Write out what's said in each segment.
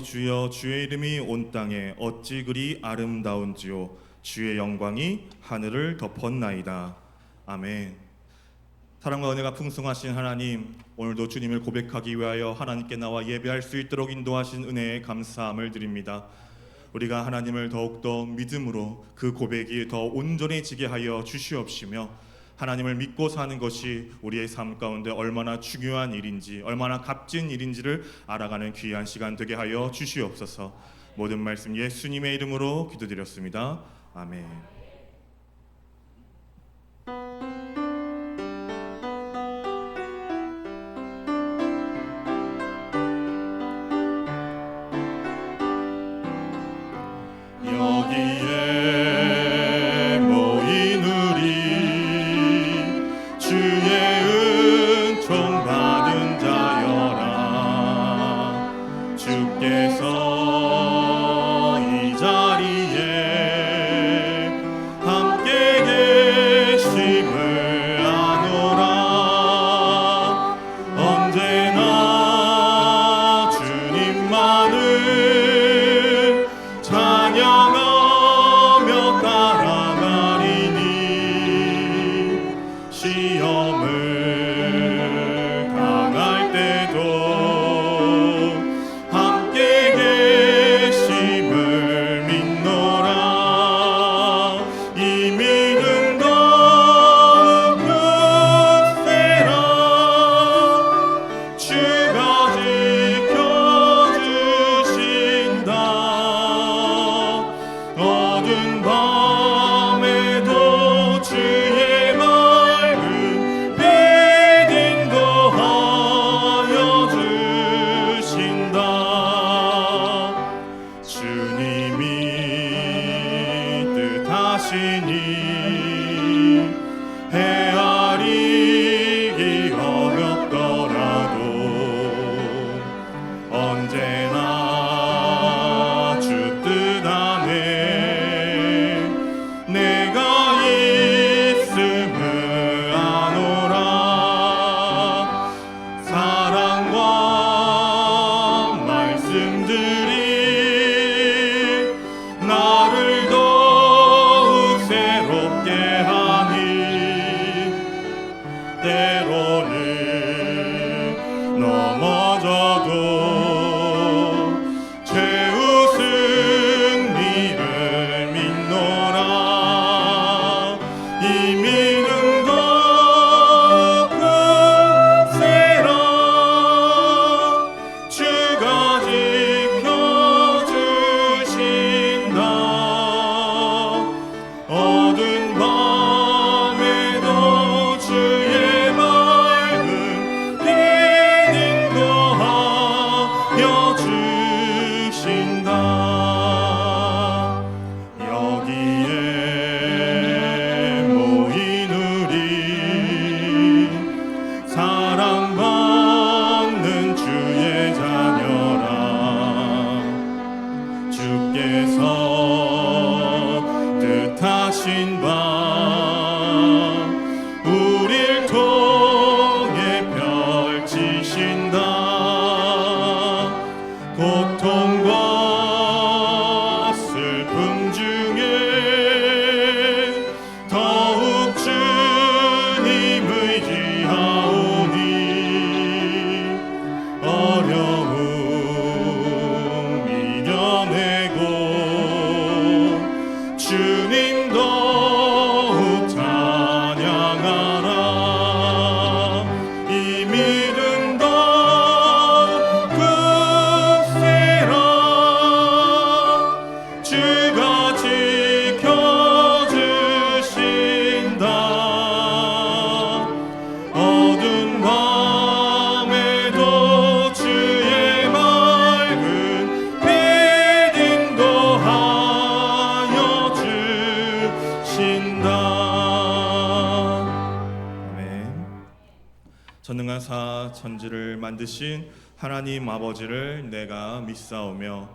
주여, 주의 이름이 온 땅에 어찌 그리 아름다운지요. 주의 영광이 하늘을 덮었나이다. 아멘. 사랑과 은혜가 풍성하신 하나님, 오늘도 주님을 고백하기 위하여 하나님께 나와 예배할 수 있도록 인도하신 은혜에 감사함을 드립니다. 우리가 하나님을 더욱더 믿음으로 그 고백이 더 온전해지게 하여 주시옵시며, 하나님을 믿고 사는 것이 우리의 삶 가운데 얼마나 중요한 일인지, 얼마나 값진 일인지를 알아가는 귀한 시간 되게 하여 주시옵소서. 모든 말씀 예수님의 이름으로 기도드렸습니다. 아멘. 여기에 모인 우리 주의 은총 받은 자여라. 주께서 이 자리에 함께 계심을 아노라. 언제나 주님만을 찬양하며 따라가리니, 시험을 당할 때도 함께 계심을 믿노라. 이 믿음 더욱 굳세라. 주가 지켜주신다. 어두운 밤에도 주의 맑은 빛 인도하여 주신다. 주님이 뜻하시니 헤아리기 어렵더라도 언제나 주 뜻 안에 내가 있음을 아노라. 사랑과 말씀들이 나를 더욱 새롭게 하니, 때로는 넘어져도 최후 승리를 믿노라. 이 믿음 더욱 굳세라. 주가 지켜주신다. 어두운 밤에도 주의 맑은 빛 인도하여 주신다. 여기에 모인 우리 사랑받는 주의 자녀라. 주께서 뜻하신 바 우릴 통해 펼치신다. 고통과 슬픔 중에 더욱 주님을 의지하오니, 어려움 이겨내고 주님 더욱 찬양하라. 이 믿음 더욱 굳세라. 주가 지켜주신다. 어두운 밤에도 주의 맑은 빛 인도하여 주신다. 아멘. 전능한 사천지를 만드신 하나님 아버지를 내가 믿사오며,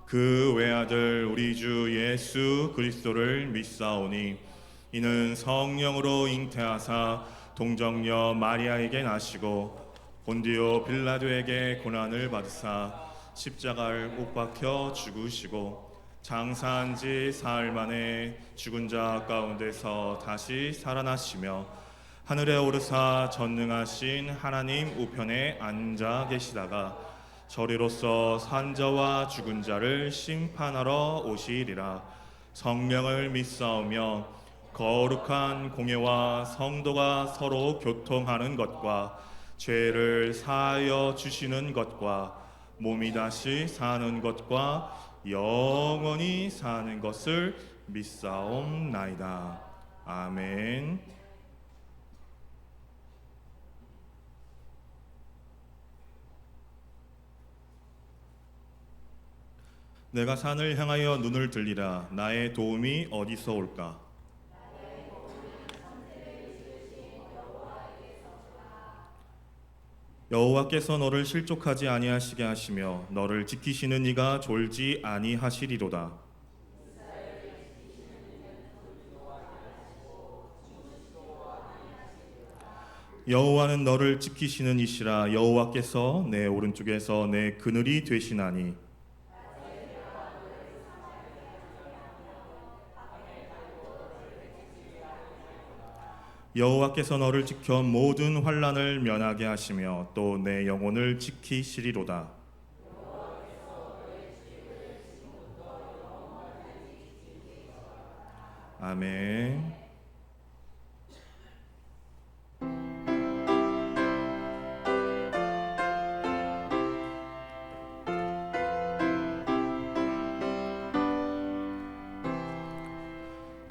그 외아들 우리 주 예수 그리스도를 믿사오니, 이는 성령으로 잉태하사 동정녀 마리아에게 나시고 본디오 빌라도에게 고난을 받으사 십자가를 못 박혀 죽으시고 장사한 지 사흘 만에 죽은 자 가운데서 다시 살아나시며 하늘에 오르사 전능하신 하나님 우편에 앉아 계시다가 저리로서 산 자와 죽은 자를 심판하러 오시리라. 성령을 믿사오며 거룩한 공예와 성도가 서로 교통하는 것과 죄를 사하여 주시는 것과 몸이 다시 사는 것과 영원히 사는 것을 믿사옵나이다. 아멘. 내가 산을 향하여 눈을 들리라. 나의 도움이 어디서 올까? 여호와께서 너를 실족하지 아니하시게 하시며 너를 지키시는 이가 졸지 아니하시리로다. 여호와는 너를 지키시는 이시라. 여호와께서 내 오른쪽에서 내 그늘이 되시나니 여호와께서 너를 지켜 모든 환난을 면하게 하시며 또 내 영혼을 지키시리로다. 아멘.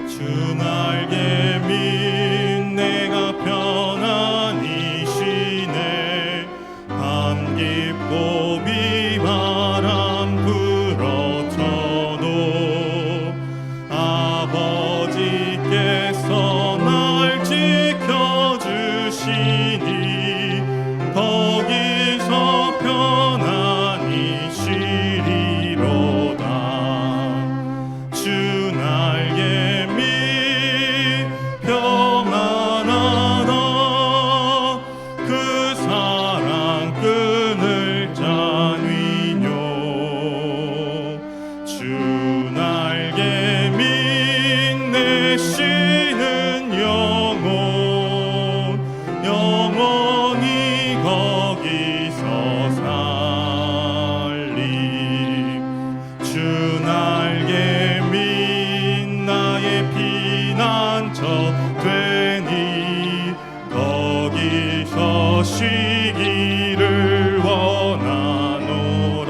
주 날개 민 내가 편안히 쉬네. 밤 깊고 비바람 불어쳐도 아버지께서 날 지켜주시니 거기서 편안히 쉬리로다. 주 날개 평안하다. 그 사랑 끊을 자위뇨. 주 날개 믿내시는 영혼 영원히 거기서 살리. 주 날개 나의 피난처 되니 거기서 쉬기를 원하노라.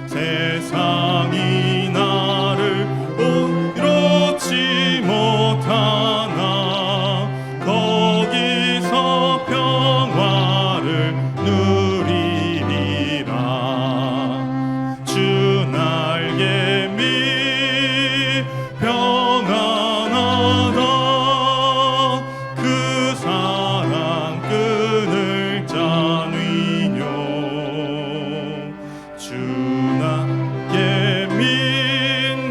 세상이 나를 온유치 못하나 거기서 평화를 누리리라. 주 날개 평안하다. 그 사랑 끊을 자위뇨. 주 날개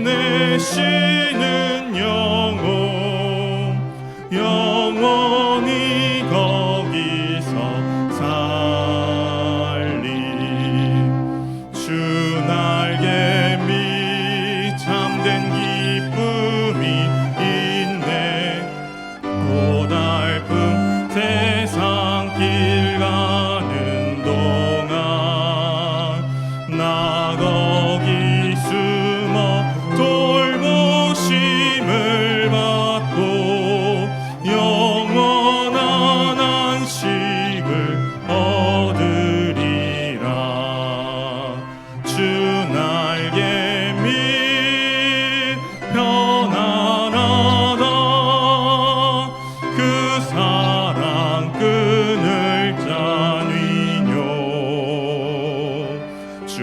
믿내시는 영혼 영원히 거기서 살리. 주 날개 참된 기쁨이 있네. 고달픈 세상 길 가는 동안 나 거기 숨어 돌보심을 받고 영원한 안식을 얻으리라. 주 날개 편안하다. 그 사랑 끊을 자위뇨. 주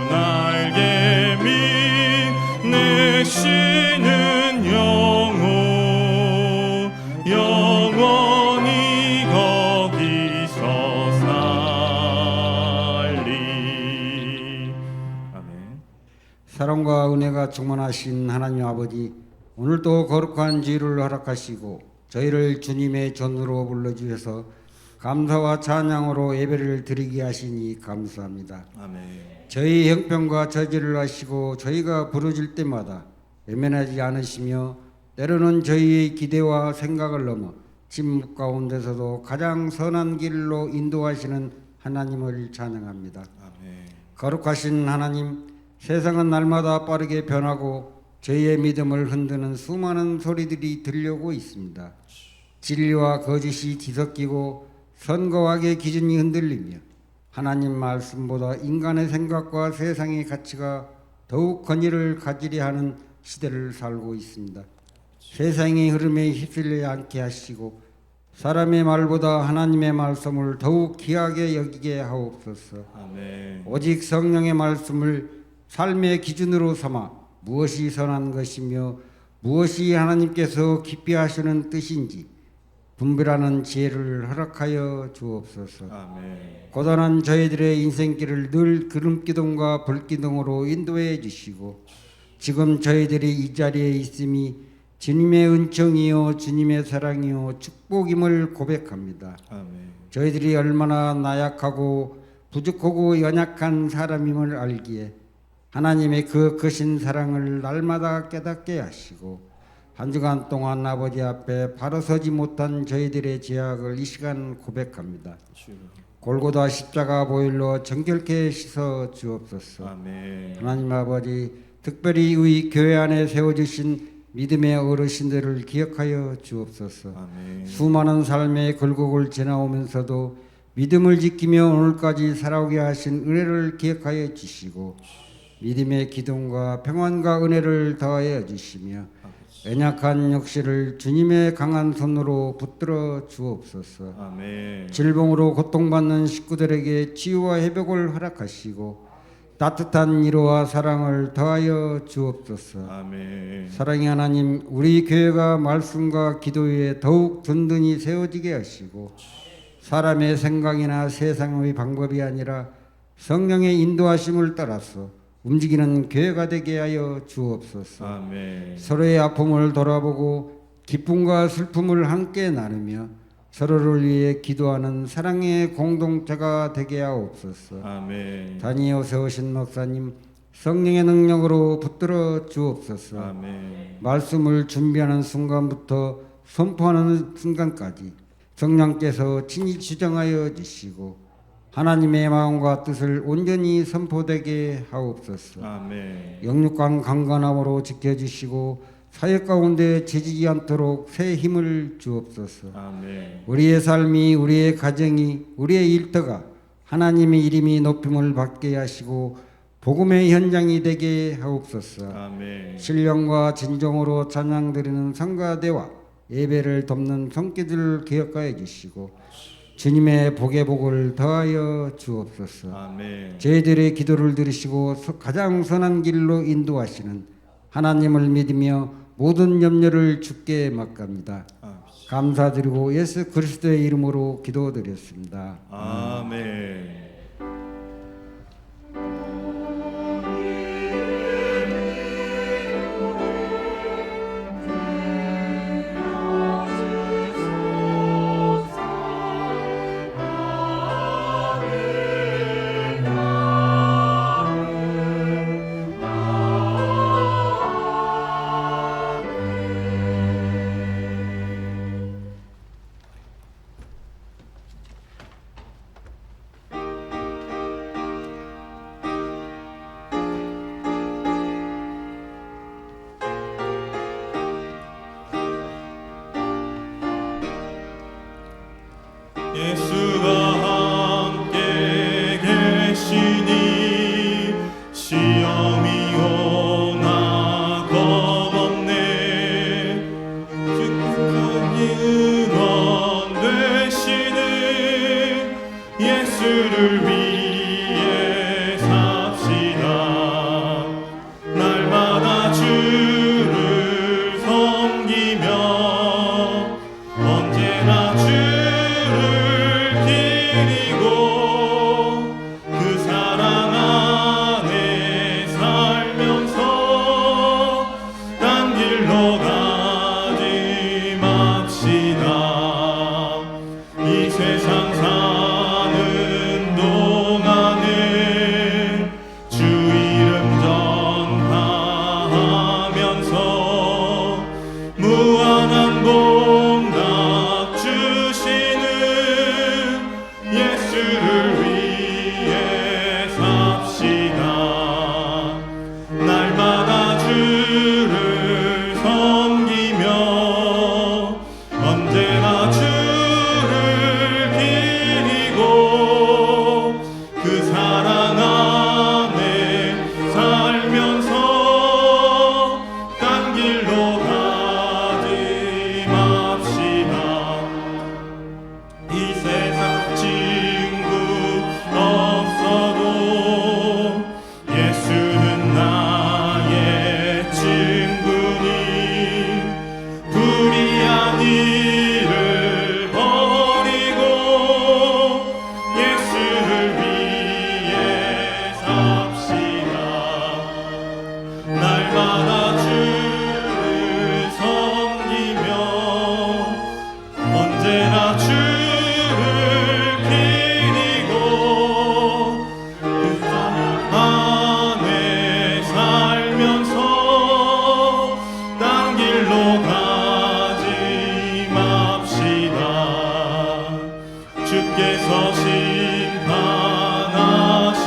날개 믿내시는 영혼 영원히 거기서 살리. 아멘. 사랑과 은혜가 충만하신 하나님 아버지, 오늘도 거룩한 주일을 허락하시고 저희를 주님의 전으로 불러주셔서 감사와 찬양으로 예배를 드리게 하시니 감사합니다. 아멘. 저희 형편과 저지를 아시고 저희가 부르질 때마다 외면하지 않으시며 때로는 저희의 기대와 생각을 넘어 침묵 가운데서도 가장 선한 길로 인도하시는 하나님을 찬양합니다. 아멘. 거룩하신 하나님, 세상은 날마다 빠르게 변하고 저희의 믿음을 흔드는 수많은 소리들이 들려오고 있습니다. 진리와 거짓이 뒤섞이고 선과 악의 기준이 흔들리며 하나님 말씀보다 인간의 생각과 세상의 가치가 더욱 권위를 가지려 하는 시대를 살고 있습니다. 세상의 흐름에 휩쓸리지 않게 하시고 사람의 말보다 하나님의 말씀을 더욱 귀하게 여기게 하옵소서. 아멘. 오직 성령의 말씀을 삶의 기준으로 삼아 무엇이 선한 것이며 무엇이 하나님께서 기뻐 하시는 뜻인지 분별하는 지혜를 허락하여 주옵소서. 아멘. 고단한 저희들의 인생길을 늘 기름기둥과 불기둥으로 인도해 주시고 지금 저희들이 이 자리에 있음이 주님의 은총이요 주님의 사랑이요 축복임을 고백합니다. 아멘. 저희들이 얼마나 나약하고 부족하고 연약한 사람임을 알기에 하나님의 그 크신 사랑을 날마다 깨닫게 하시고 한 주간 동안 아버지 앞에 바로 서지 못한 저희들의 죄악을 이 시간 고백합니다. 주. 골고다 십자가 보혈로 정결케 씻어 주옵소서. 아멘. 하나님 아버지, 특별히 우리 교회 안에 세워주신 믿음의 어르신들을 기억하여 주옵소서. 아멘. 수많은 삶의 굴곡을 지나오면서도 믿음을 지키며 오늘까지 살아오게 하신 은혜를 기억하여 주시고 믿음의 기둥과 평안과 은혜를 더하여 주시며 연약한 역시를 주님의 강한 손으로 붙들어 주옵소서. 아멘. 질병으로 고통받는 식구들에게 치유와 회복을 허락하시고 따뜻한 위로와 사랑을 더하여 주옵소서. 아멘. 사랑의 하나님, 우리 교회가 말씀과 기도에 더욱 든든히 세워지게 하시고 사람의 생각이나 세상의 방법이 아니라 성령의 인도하심을 따라서 움직이는 교회가 되게 하여 주옵소서. 아멘. 서로의 아픔을 돌아보고 기쁨과 슬픔을 함께 나누며 서로를 위해 기도하는 사랑의 공동체가 되게 하옵소서. 아멘. 다니엘에 오신 목사님 성령의 능력으로 붙들어 주옵소서. 아멘. 말씀을 준비하는 순간부터 선포하는 순간까지 성령께서 친히 주장하여 주시고 하나님의 마음과 뜻을 온전히 선포되게 하옵소서. 아멘. 영육간 강건함으로 지켜주시고 사역 가운데 지지지 않도록 새 힘을 주옵소서. 아멘. 우리의 삶이, 우리의 가정이, 우리의 일터가 하나님의 이름이 높임을 받게 하시고 복음의 현장이 되게 하옵소서. 아멘. 신령과 진정으로 찬양드리는 성가대와 예배를 돕는 손길들을 기억하여 주시고 주님의 복의 복을 더하여 주옵소서. 아멘. 저희들의 기도를 들으시고 가장 선한 길로 인도하시는 하나님을 믿으며 모든 염려를 주께 맡갑니다. 감사드리고 예수 그리스도의 이름으로 기도드렸습니다. 아멘. 예수가 함께 계시니 시험이 오나 겁없네. 주님이 은원 되시는 예수를 위해 삽시다. 날마다 주를 섬기며 언제나 주를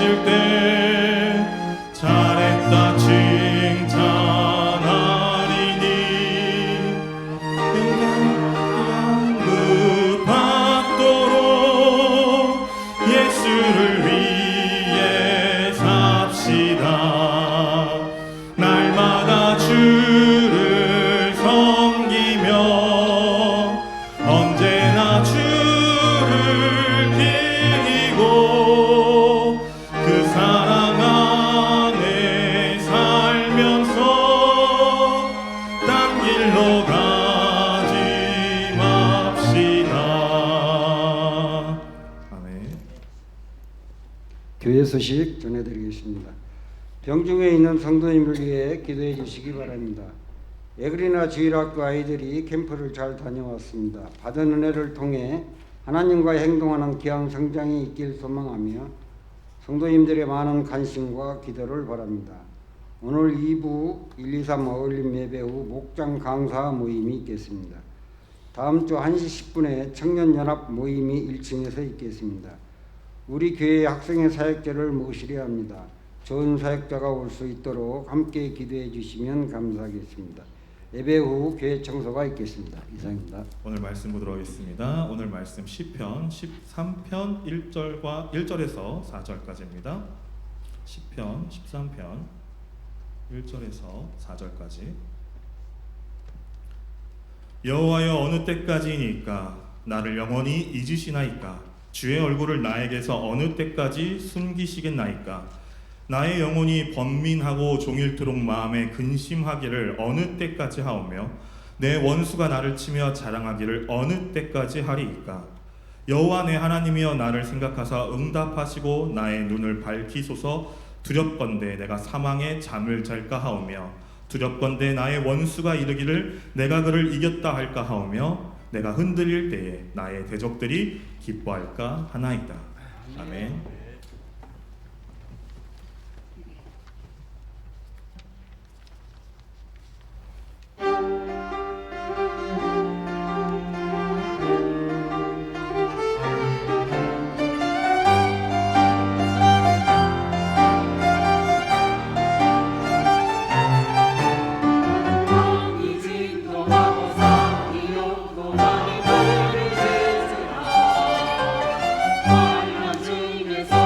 하실 때 잘했다 칭찬하리니 양급받도록 예수를 위해 삽시다. 날마다 주를 섬기며 언제나 주를 비기고 그 사랑 안에 살면서 딴 길로 가지 맙시다. 아멘. 교회 소식 전해드리겠습니다. 병중에 있는 성도님을 위해 기도해 주시기 바랍니다. 에그리나 주일학교 아이들이 캠프를 잘 다녀왔습니다. 받은 은혜를 통해 하나님과 행동하는 귀한 성장이 있길 소망하며 성도님들의 많은 관심과 기도를 바랍니다. 오늘 2부 1, 2, 3 어울림 예배 후 목장 강사 모임이 있겠습니다. 다음 주 1시 10분에 청년연합 모임이 1층에서 있겠습니다. 우리 교회의 학생의 사역자를 모시려 합니다. 좋은 사역자가 올 수 있도록 함께 기도해 주시면 감사하겠습니다. 예배 후 교회 청소가 있겠습니다. 이상입니다. 오늘 말씀 보도록 하겠습니다. 오늘 말씀 시편 13편 1절에서 4절까지입니다. 시편 13편 1절에서 4절까지. 여호와여 어느 때까지이니까 나를 영원히 잊으시나이까? 주의 얼굴을 나에게서 어느 때까지 숨기시겠나이까? 나의 영혼이 번민하고 종일토록 마음에 근심하기를 어느 때까지 하오며 내 원수가 나를 치며 자랑하기를 어느 때까지 하리이까? 여호와 내 하나님이여 나를 생각하사 응답하시고 나의 눈을 밝히소서. 두렵건대 내가 사망에 잠을 잘까 하오며 두렵건대 나의 원수가 이르기를 내가 그를 이겼다 할까 하오며 내가 흔들릴 때에 나의 대적들이 기뻐할까 하나이다. 아멘. 주께서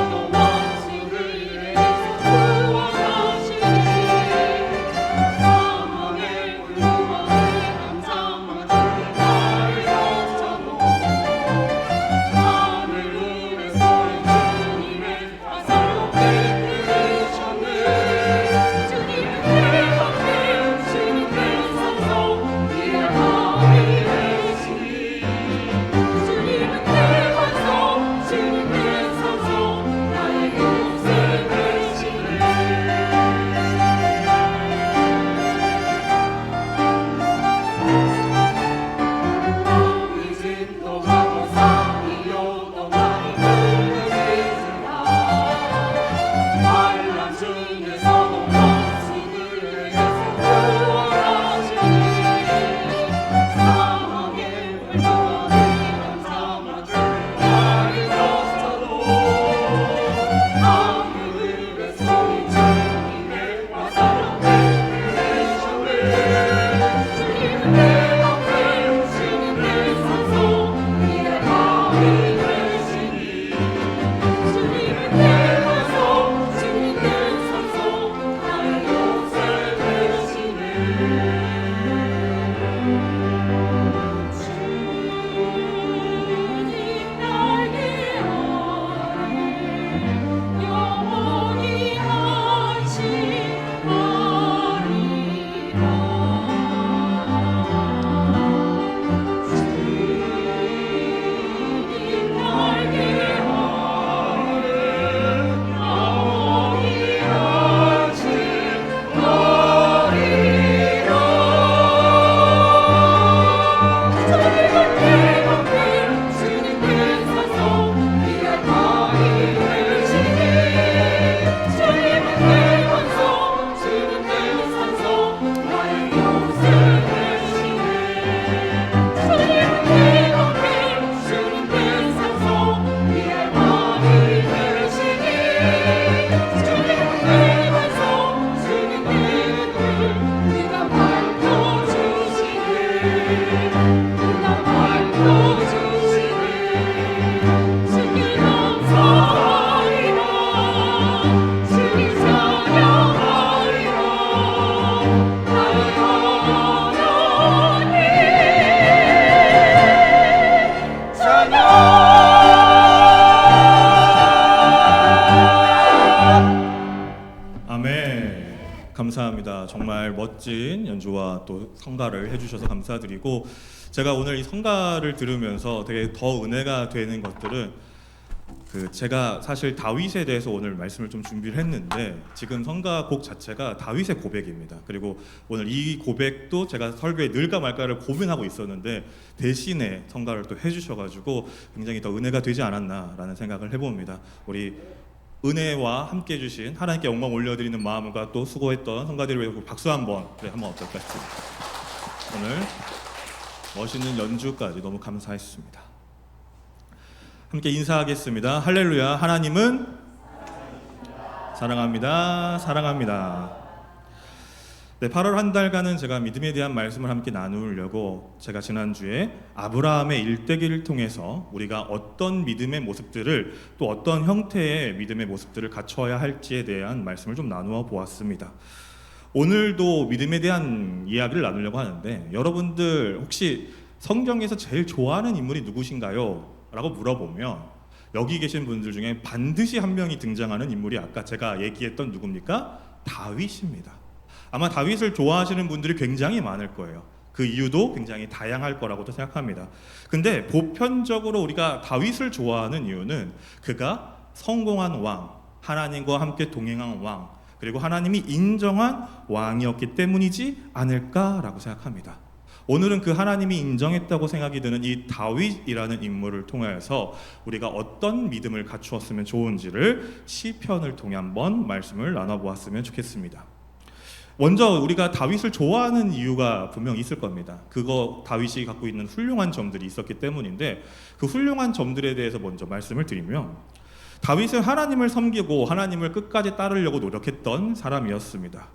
아멘. 감사합니다. 정말 멋진 연주와 또 성가를 해주셔서 감사드리고, 제가 오늘 이 성가를 들으면서 되게 더 은혜가 되는 것들은 제가 사실 다윗에 대해서 오늘 말씀을 좀 준비를 했는데, 지금 성가곡 자체가 다윗의 고백입니다. 그리고 오늘 이 고백도 제가 설교에 넣을까 말까를 고민하고 있었는데 대신에 성가를 또 해주셔가지고 굉장히 더 은혜가 되지 않았나라는 생각을 해봅니다. 우리 은혜와 함께 해주신 하나님께 영광 올려드리는 마음과 또 수고했던 성가들을 위해서 박수 한번 한번 어떨까 싶습니다. 오늘 멋있는 연주까지 너무 감사했습니다. 함께 인사하겠습니다. 할렐루야. 하나님은 사랑합니다. 사랑합니다. 네, 8월 한 달간은 제가 믿음에 대한 말씀을 함께 나누려고, 제가 지난주에 아브라함의 일대기를 통해서 우리가 어떤 믿음의 모습들을, 또 어떤 형태의 믿음의 모습들을 갖춰야 할지에 대한 말씀을 좀 나누어 보았습니다. 오늘도 믿음에 대한 이야기를 나누려고 하는데, 여러분들 혹시 성경에서 제일 좋아하는 인물이 누구신가요? 라고 물어보면 여기 계신 분들 중에 반드시 한 명이 등장하는 인물이 아까 제가 얘기했던 누굽니까? 다윗입니다. 아마 다윗을 좋아하시는 분들이 굉장히 많을 거예요. 그 이유도 굉장히 다양할 거라고도 생각합니다. 근데 보편적으로 우리가 다윗을 좋아하는 이유는 그가 성공한 왕, 하나님과 함께 동행한 왕, 그리고 하나님이 인정한 왕이었기 때문이지 않을까라고 생각합니다. 오늘은 그 하나님이 인정했다고 생각이 드는 이 다윗이라는 인물을 통해서 우리가 어떤 믿음을 갖추었으면 좋은지를 시편을 통해 한번 말씀을 나눠보았으면 좋겠습니다. 먼저 우리가 다윗을 좋아하는 이유가 분명 있을 겁니다. 그거 다윗이 갖고 있는 훌륭한 점들이 있었기 때문인데, 그 훌륭한 점들에 대해서 먼저 말씀을 드리면, 다윗은 하나님을 섬기고 하나님을 끝까지 따르려고 노력했던 사람이었습니다.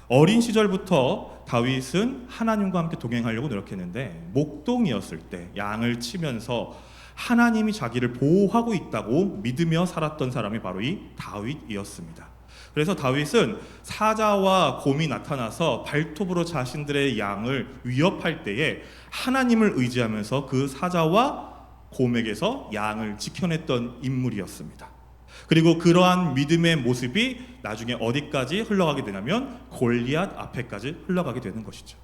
어린 시절부터 다윗은 하나님과 함께 동행하려고 노력했는데, 목동이었을 때 양을 치면서 하나님이 자기를 보호하고 있다고 믿으며 살았던 사람이 바로 이 다윗이었습니다. 그래서 다윗은 사자와 곰이 나타나서 발톱으로 자신들의 양을 위협할 때에 하나님을 의지하면서 그 사자와 곰에게서 양을 지켜냈던 인물이었습니다. 그리고 그러한 믿음의 모습이 나중에 어디까지 흘러가게 되냐면 골리앗 앞에까지 흘러가게 되는 것이죠.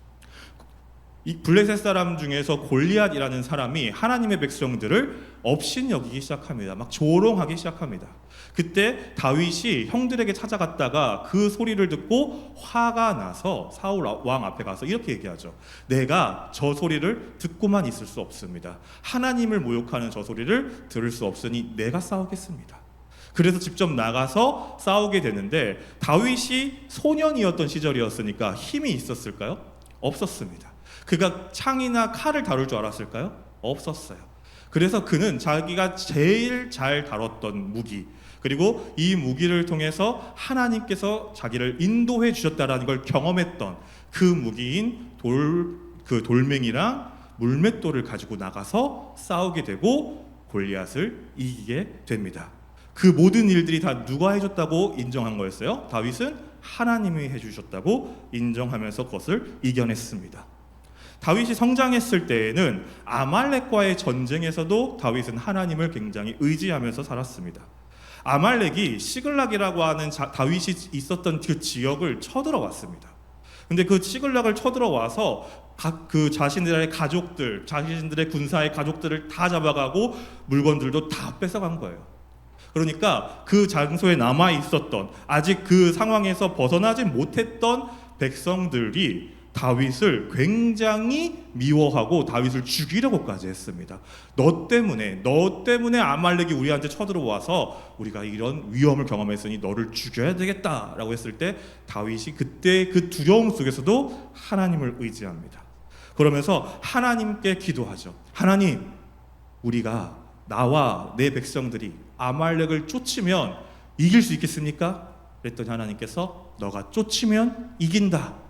이 블레셋 사람 중에서 골리앗이라는 사람이 하나님의 백성들을 업신여기기 시작합니다. 막 조롱하기 시작합니다. 그때 다윗이 형들에게 찾아갔다가 그 소리를 듣고 화가 나서 사울 왕 앞에 가서 이렇게 얘기하죠. 내가 저 소리를 듣고만 있을 수 없습니다. 하나님을 모욕하는 저 소리를 들을 수 없으니 내가 싸우겠습니다. 그래서 직접 나가서 싸우게 되는데, 다윗이 소년이었던 시절이었으니까 힘이 있었을까요? 없었습니다. 그가 창이나 칼을 다룰 줄 알았을까요? 없었어요. 그래서 그는 자기가 제일 잘 다뤘던 무기, 그리고 이 무기를 통해서 하나님께서 자기를 인도해 주셨다라는 걸 경험했던 그 무기인 돌멩이랑 물맷돌을 가지고 나가서 싸우게 되고 골리앗을 이기게 됩니다. 그 모든 일들이 다 누가 해줬다고 인정한 거였어요? 다윗은 하나님이 해주셨다고 인정하면서 그것을 이겨냈습니다. 다윗이 성장했을 때에는 아말렉과의 전쟁에서도 다윗은 하나님을 굉장히 의지하면서 살았습니다. 아말렉이 시글락이라고 하는 다윗이 있었던 그 지역을 쳐들어왔습니다. 근데 그 시글락을 쳐들어와서 그 자신들의 가족들, 자신들의 군사의 가족들을 다 잡아가고 물건들도 다 뺏어간 거예요. 그러니까 그 장소에 남아 있었던, 아직 그 상황에서 벗어나지 못했던 백성들이 다윗을 굉장히 미워하고 다윗을 죽이려고까지 했습니다. 너 때문에 아말렉이 우리한테 쳐들어와서 우리가 이런 위험을 경험했으니 너를 죽여야 되겠다라고 했을 때 다윗이 그때 그 두려움 속에서도 하나님을 의지합니다. 그러면서 하나님께 기도하죠. 하나님, 우리가 나와 내 백성들이 아말렉을 쫓으면 이길 수 있겠습니까? 그랬더니 하나님께서 너가 쫓으면 이긴다.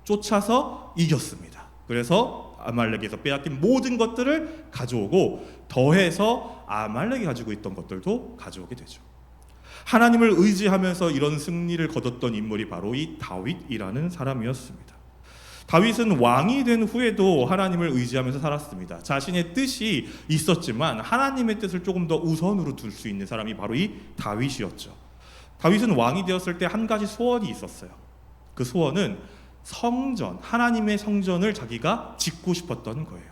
쫓아서 이겼습니다. 그래서 아말렉에서 빼앗긴 모든 것들을 가져오고 더해서 아말렉이 가지고 있던 것들도 가져오게 되죠. 하나님을 의지하면서 이런 승리를 거뒀던 인물이 바로 이 다윗이라는 사람이었습니다. 다윗은 왕이 된 후에도 하나님을 의지하면서 살았습니다. 자신의 뜻이 있었지만 하나님의 뜻을 조금 더 우선으로 둘 수 있는 사람이 바로 이 다윗이었죠. 다윗은 왕이 되었을 때 한 가지 소원이 있었어요. 그 소원은 성전, 하나님의 성전을 자기가 짓고 싶었던 거예요.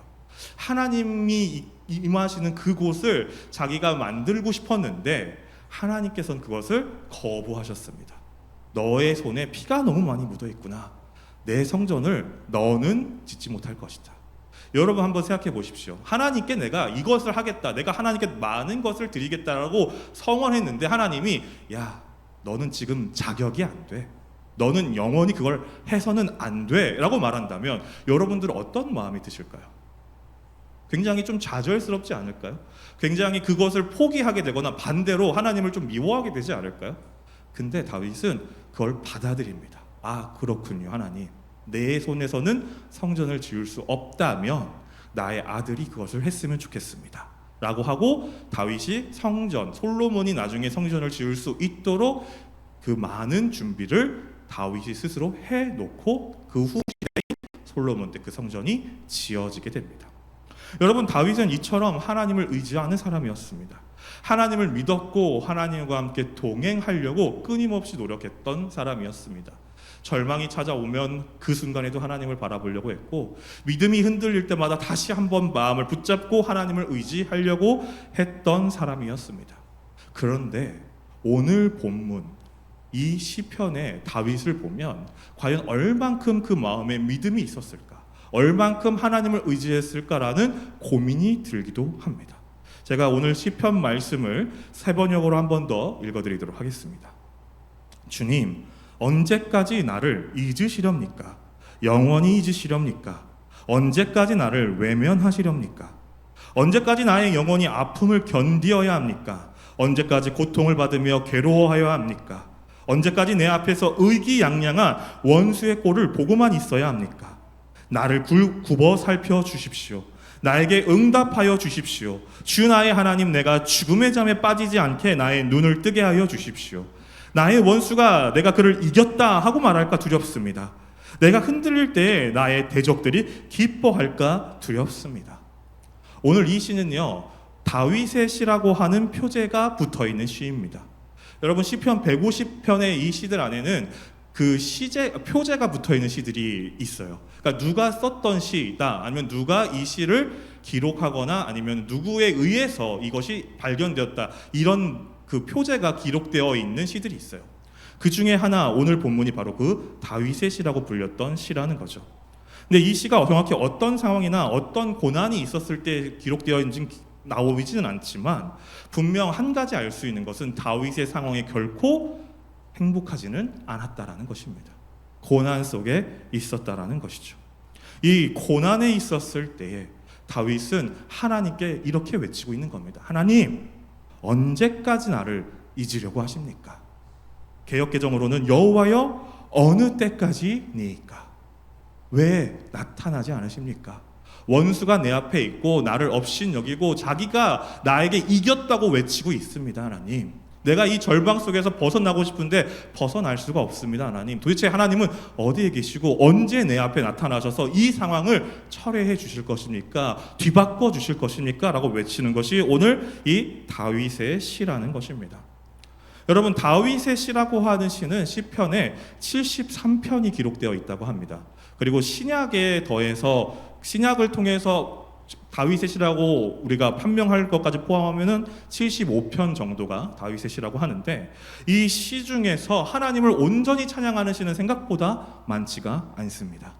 하나님이 임하시는 그곳을 자기가 만들고 싶었는데 하나님께서는 그것을 거부하셨습니다. 너의 손에 피가 너무 많이 묻어 있구나. 내 성전을 너는 짓지 못할 것이다. 여러분 한번 생각해 보십시오. 하나님께 내가 이것을 하겠다, 내가 하나님께 많은 것을 드리겠다라고 성언했는데 하나님이 야, 너는 지금 자격이 안 돼, 너는 영원히 그걸 해서는 안 돼 라고 말한다면 여러분들은 어떤 마음이 드실까요? 굉장히 좀 좌절스럽지 않을까요? 굉장히 그것을 포기하게 되거나 반대로 하나님을 좀 미워하게 되지 않을까요? 근데 다윗은 그걸 받아들입니다. 아, 그렇군요. 하나님, 내 손에서는 성전을 지을 수 없다면 나의 아들이 그것을 했으면 좋겠습니다 라고 하고 다윗이 성전, 솔로몬이 나중에 성전을 지을 수 있도록 그 많은 준비를 다윗이 스스로 해놓고 그 후 솔로몬 때 그 성전이 지어지게 됩니다. 여러분, 다윗은 이처럼 하나님을 의지하는 사람이었습니다. 하나님을 믿었고 하나님과 함께 동행하려고 끊임없이 노력했던 사람이었습니다. 절망이 찾아오면 그 순간에도 하나님을 바라보려고 했고 믿음이 흔들릴 때마다 다시 한번 마음을 붙잡고 하나님을 의지하려고 했던 사람이었습니다. 그런데 오늘 본문 이 시편의 다윗을 보면 과연 얼만큼 그 마음에 믿음이 있었을까? 얼만큼 하나님을 의지했을까라는 고민이 들기도 합니다. 제가 오늘 시편 말씀을 세 번역으로 한 번 더 읽어드리도록 하겠습니다. 주님, 언제까지 나를 잊으시렵니까? 영원히 잊으시렵니까? 언제까지 나를 외면하시렵니까? 언제까지 나의 영혼이 아픔을 견디어야 합니까? 언제까지 고통을 받으며 괴로워하여야 합니까? 언제까지 내 앞에서 의기양양한 원수의 꼴을 보고만 있어야 합니까? 나를 굽어 살펴 주십시오. 나에게 응답하여 주십시오. 주 나의 하나님, 내가 죽음의 잠에 빠지지 않게 나의 눈을 뜨게 하여 주십시오. 나의 원수가 내가 그를 이겼다 하고 말할까 두렵습니다. 내가 흔들릴 때 나의 대적들이 기뻐할까 두렵습니다. 오늘 이 시는요, 다윗의 시라고 하는 표제가 붙어있는 시입니다. 여러분, 시편 150편의 이 시들 안에는 그 표제가 붙어있는 시들이 있어요. 그러니까 누가 썼던 시이다, 아니면 누가 이 시를 기록하거나 아니면 누구에 의해서 이것이 발견되었다, 이런 그 표제가 기록되어 있는 시들이 있어요. 그 중에 하나, 오늘 본문이 바로 그 다윗의 시라고 불렸던 시라는 거죠. 근데 이 시가 정확히 어떤 상황이나 어떤 고난이 있었을 때 기록되어 있는지 나오지는 않지만 분명 한 가지 알 수 있는 것은 다윗의 상황에 결코 행복하지는 않았다라는 것입니다. 고난 속에 있었다라는 것이죠. 이 고난에 있었을 때에 다윗은 하나님께 이렇게 외치고 있는 겁니다. 하나님, 언제까지 나를 잊으려고 하십니까? 개역개정으로는 여호와여, 어느 때까지니까? 왜 나타나지 않으십니까? 원수가 내 앞에 있고 나를 업신여기고 자기가 나에게 이겼다고 외치고 있습니다. 하나님, 내가 이 절망 속에서 벗어나고 싶은데 벗어날 수가 없습니다. 하나님, 도대체 하나님은 어디에 계시고 언제 내 앞에 나타나셔서 이 상황을 철회해 주실 것입니까? 뒤바꿔 주실 것입니까? 라고 외치는 것이 오늘 이 다윗의 시라는 것입니다. 여러분, 다윗의 시라고 하는 시는 시편에 73편이 기록되어 있다고 합니다. 그리고 신약에 더해서 신약을 통해서 다윗의 시라고 우리가 판명할 것까지 포함하면은 75편 정도가 다윗의 시라고 하는데, 이 시 중에서 하나님을 온전히 찬양하는 시는 생각보다 많지가 않습니다.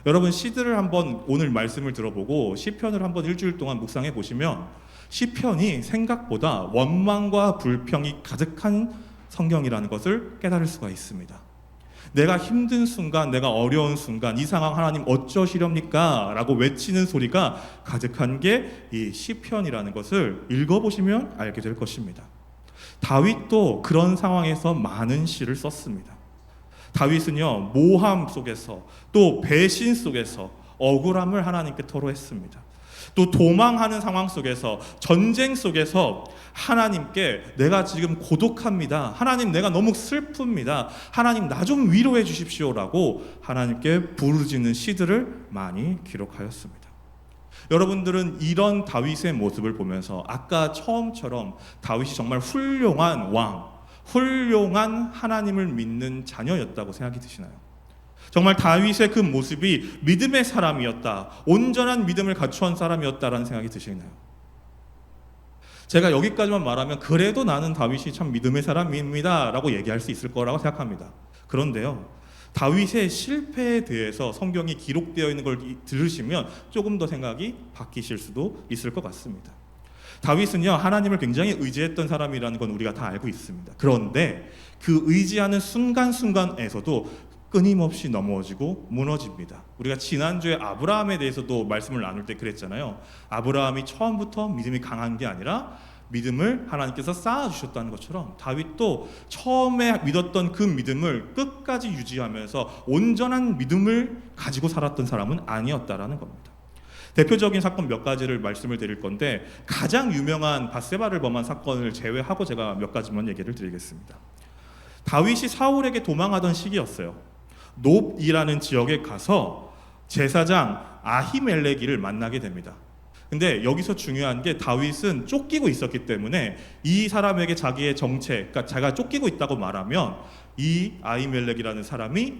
여러분, 시들을 한번 오늘 말씀을 들어보고 시편을 한번 일주일 동안 묵상해 보시면 시편이 생각보다 원망과 불평이 가득한 성경이라는 것을 깨달을 수가 있습니다. 내가 힘든 순간, 내가 어려운 순간, 이 상황 하나님 어쩌시렵니까? 라고 외치는 소리가 가득한 게 이 시편이라는 것을 읽어보시면 알게 될 것입니다. 다윗도 그런 상황에서 많은 시를 썼습니다. 다윗은요, 모함 속에서 또 배신 속에서 억울함을 하나님께 토로했습니다. 또 도망하는 상황 속에서, 전쟁 속에서 하나님께 내가 지금 고독합니다. 하나님, 내가 너무 슬픕니다. 하나님, 나 좀 위로해 주십시오라고 하나님께 부르짖는 시들을 많이 기록하였습니다. 여러분들은 이런 다윗의 모습을 보면서 아까 처음처럼 다윗이 정말 훌륭한 왕, 훌륭한 하나님을 믿는 자녀였다고 생각이 드시나요? 정말 다윗의 그 모습이 믿음의 사람이었다, 온전한 믿음을 갖추은 사람이었다라는 생각이 드시나요? 제가 여기까지만 말하면 그래도 나는 다윗이 참 믿음의 사람입니다 라고 얘기할 수 있을 거라고 생각합니다. 그런데요, 다윗의 실패에 대해서 성경이 기록되어 있는 걸 들으시면 조금 더 생각이 바뀌실 수도 있을 것 같습니다. 다윗은요, 하나님을 굉장히 의지했던 사람이라는 건 우리가 다 알고 있습니다. 그런데 그 의지하는 순간순간에서도 끊임없이 넘어지고 무너집니다. 우리가 지난주에 아브라함에 대해서도 말씀을 나눌 때 그랬잖아요. 아브라함이 처음부터 믿음이 강한 게 아니라 믿음을 하나님께서 쌓아주셨다는 것처럼 다윗도 처음에 믿었던 그 믿음을 끝까지 유지하면서 온전한 믿음을 가지고 살았던 사람은 아니었다라는 겁니다. 대표적인 사건 몇 가지를 말씀을 드릴 건데, 가장 유명한 밧세바를 범한 사건을 제외하고 제가 몇 가지만 얘기를 드리겠습니다. 다윗이 사울에게 도망하던 시기였어요. 놉이라는 지역에 가서 제사장 아히멜렉이를 만나게 됩니다. 근데 여기서 중요한 게, 다윗은 쫓기고 있었기 때문에 이 사람에게 자기의 정체, 그러니까 자기가 쫓기고 있다고 말하면 이 아히멜렉이라는 사람이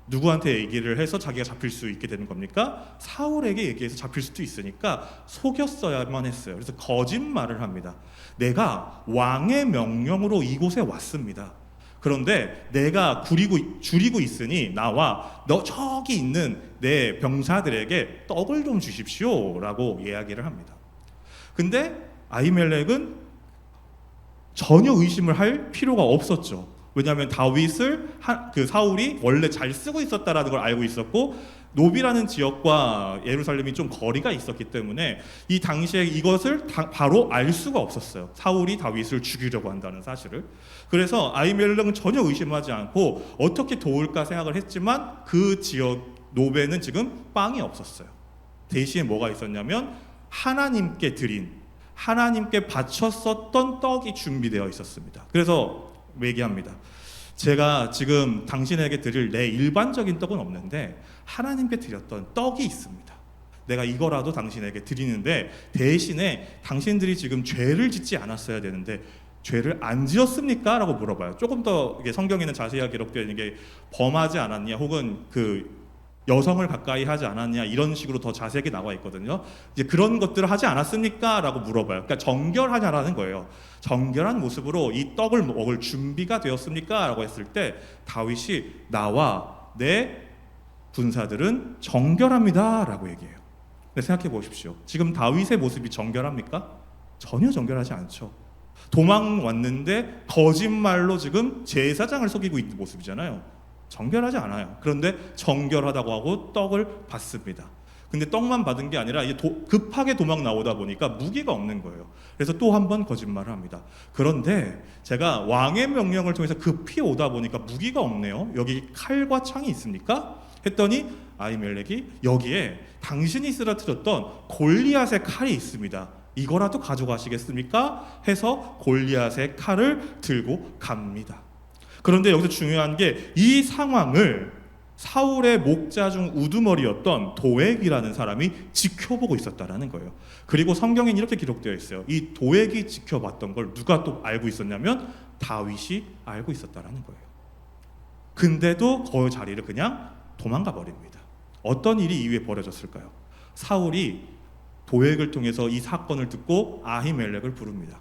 누구한테 얘기를 해서 자기가 잡힐 수 있게 되는 겁니까? 사울에게 얘기해서 잡힐 수도 있으니까 속였어야만 했어요. 그래서 거짓말을 합니다. 내가 왕의 명령으로 이곳에 왔습니다. 그런데 내가 줄이고 있으니 나와 너 저기 있는 내 병사들에게 떡을 좀 주십시오 라고 이야기를 합니다. 근데 아히멜렉은 전혀 의심을 할 필요가 없었죠. 왜냐하면 다윗을 그 사울이 원래 잘 쓰고 있었다라는 걸 알고 있었고, 노비라는 지역과 예루살렘이 좀 거리가 있었기 때문에 이 당시에 이것을 바로 알 수가 없었어요. 사울이 다윗을 죽이려고 한다는 사실을. 그래서 아히멜렉은 전혀 의심하지 않고 어떻게 도울까 생각을 했지만, 그 지역 노베는 지금 빵이 없었어요. 대신에 뭐가 있었냐면 하나님께 바쳤었던 떡이 준비되어 있었습니다. 그래서 얘기합니다. 제가 지금 당신에게 드릴 내 일반적인 떡은 없는데 하나님께 드렸던 떡이 있습니다. 내가 이거라도 당신에게 드리는데, 대신에 당신들이 지금 죄를 짓지 않았어야 되는데 죄를 안 지었습니까? 라고 물어봐요. 조금 더 성경에는 자세하게 기록되어 있는 게 범하지 않았냐, 혹은 그 여성을 가까이 하지 않았냐, 이런 식으로 더 자세하게 나와 있거든요. 이제 그런 것들을 하지 않았습니까? 라고 물어봐요. 그러니까 정결하냐라는 거예요. 정결한 모습으로 이 떡을 먹을 준비가 되었습니까? 라고 했을 때 다윗이 나와 내 군사들은 정결합니다 라고 얘기해요. 근데 생각해 보십시오. 지금 다윗의 모습이 정결합니까? 전혀 정결하지 않죠. 도망 왔는데 거짓말로 지금 제사장을 속이고 있는 모습이잖아요. 정결하지 않아요. 그런데 정결하다고 하고 떡을 받습니다. 근데 떡만 받은 게 아니라 급하게 도망 나오다 보니까 무기가 없는 거예요. 그래서 또 한 번 거짓말을 합니다. 그런데 제가 왕의 명령을 통해서 급히 오다 보니까 무기가 없네요. 여기 칼과 창이 있습니까? 했더니 아히멜렉이 여기에 당신이 쓰러뜨렸던 골리앗의 칼이 있습니다. 이거라도 가져가시겠습니까? 해서 골리앗의 칼을 들고 갑니다. 그런데 여기서 중요한 게, 이 상황을 사울의 목자 중 우두머리였던 도액이라는 사람이 지켜보고 있었다라는 거예요. 그리고 성경엔 이렇게 기록되어 있어요. 이 도액이 지켜봤던 걸 누가 또 알고 있었냐면 다윗이 알고 있었다라는 거예요. 근데도 그 자리를 그냥 도망가 버립니다. 어떤 일이 이후에 벌어졌을까요? 사울이 도액을 통해서 이 사건을 듣고 아히멜렉을 부릅니다.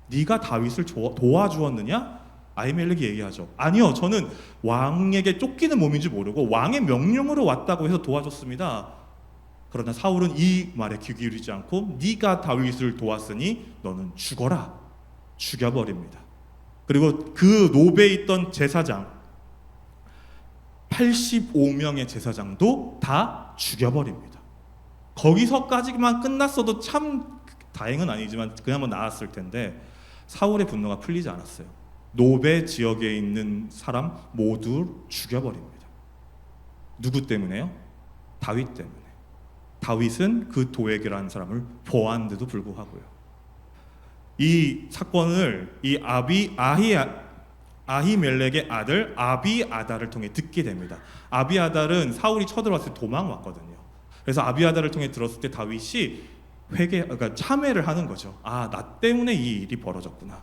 네가 다윗을 도와주었느냐? 아히멜렉이 얘기하죠. 아니요, 저는 왕에게 쫓기는 몸인 줄 모르고 왕의 명령으로 왔다고 해서 도와줬습니다. 그러나 사울은 이 말에 귀 기울이지 않고 네가 다윗을 도왔으니 너는 죽어라, 죽여버립니다. 그리고 그 노베에 있던 제사장 85명의 제사장도 다 죽여버립니다. 거기서까지만 끝났어도 참 다행은 아니지만 그나마 나았을 텐데, 사울의 분노가 풀리지 않았어요. 노베 지역에 있는 사람 모두 죽여버립니다. 누구 때문에요? 다윗 때문에. 다윗은 그 도액이라는 사람을 보았는데도 불구하고요. 이 사건을 이 아히멜렉의 아들 아비아달을 통해 듣게 됩니다. 아비아달은 사울이 쳐들어왔을 때 도망왔거든요. 그래서 아비아달을 통해 들었을 때 다윗이 그러니까 참회를 하는 거죠. 아, 나 때문에 이 일이 벌어졌구나.